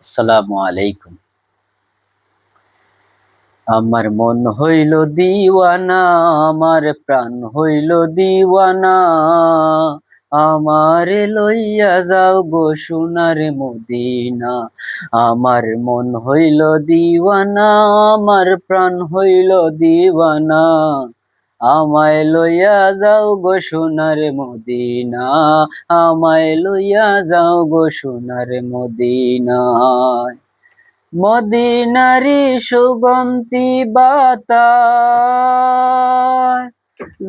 আসসালামু আলাইকুম। আমার মন হইল দিওয়ানা, আমার প্রাণ হইল দিওয়ানা, আমারে লইয়া যাও গো সোনার মদিনা। আমার মন হইল দিওয়ানা, আমার প্রাণ হইল দিওয়ানা, আমায় লইয়া যাও গো সোনার মদিনা, আমায় লইয়া যাও গো সোনার মদিনা। মদিনারি সুগন্ধি বাতাস,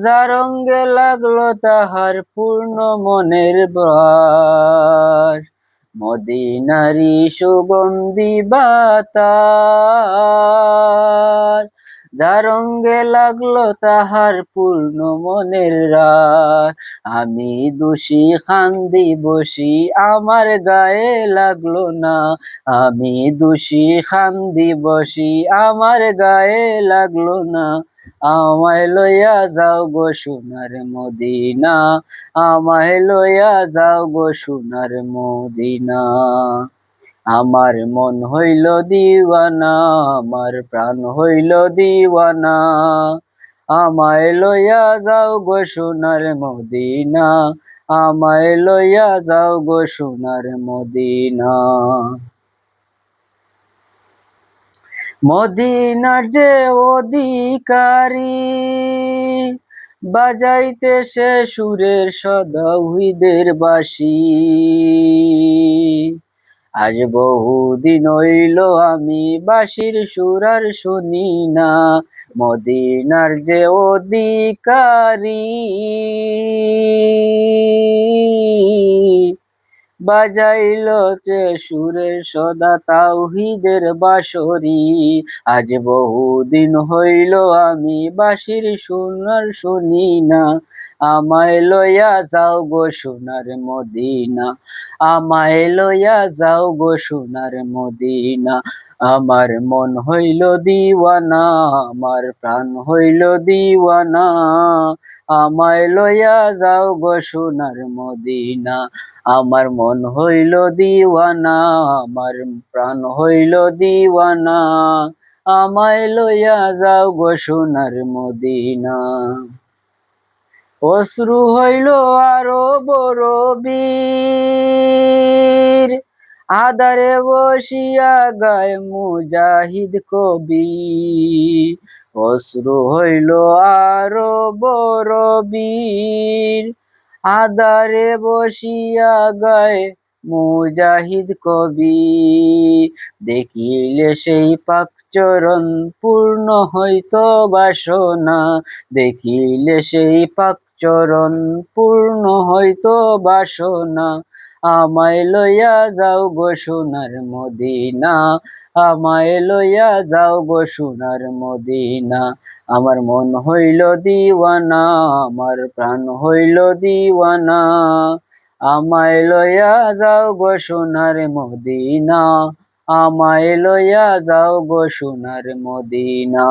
যার অঙ্গে লাগলো তাহার পূর্ণ মনের বাস। মদিনারি সুগন্ধি বাতাস, যার অঙ্গে লাগলো তাহার পূর্ণ মনের রাস। আমি দোষী খান্দি বসি, আমার গায়ে লাগলো না। আমি দোষী খান্দি বসি, আমার গায়ে লাগলো না। আমায় লইয়া যাও গো সোনার মদিনা, আমায় লইয়া যাও গো সোনার মদিনা। আমার মন হইল দিওয়ানা, আমার প্রাণ হইল দিওয়ানা, আমায় লইয়া যাও গো সোনার মদিনা, আমায় লইয়া যাও গো সোনার মদিনা। মদিনার যে অধিকারী, বাজাইতেছে সুরের সদাউহিদের বাঁশি। আজ বহুদিন হইল আমি বাঁশির সুর আর শুনি না। মদিনার যে অধিকারী, বাজাইল যে সুরের সদা তাওহীদের বাঁশরি। আজ বহুদিন হইল আমি বাঁশির সুর শুনি না। আমায় লইয়া যাও গো সোনার মদিনা, আমায় লইয়া যাও গো সোনার মদিনা। আমার মন হইল দিওয়ানা, আমার প্রাণ হইল দিওয়ানা, আমায় লইয়া যাও গো সোনার মদিনা। আমার মন হইল দিওয়ানা, আমার প্রাণ হইল দিওয়ানা, আমায় লইয়া যাও গো সোনার মদিনা। অশ্রু হইল আরো বড় বীর, আধারে বসিয়া গায় মুজাহিদ কবি। অশ্রু হইল আরো বড় বীর, আধারে বসিয়া গায় মুজাহিদ কবি। দেখিলে সেই পাক চরণ পূর্ণ হইতো বাসনা, দেখিলে সেই পাক চরণ পূর্ণ হইতো বাসনা। আমায় লইয়া যাও গো সোনার মদিনা, আমায় লইয়া যাও গো সোনার মদিনা। আমার মন হইল দিওয়ানা, আমার প্রাণ হইল দিওয়ানা, আমায় লইয়া যাও গো সোনার মদিনা, আমায় লইয়া যাও গো সোনার মদিনা।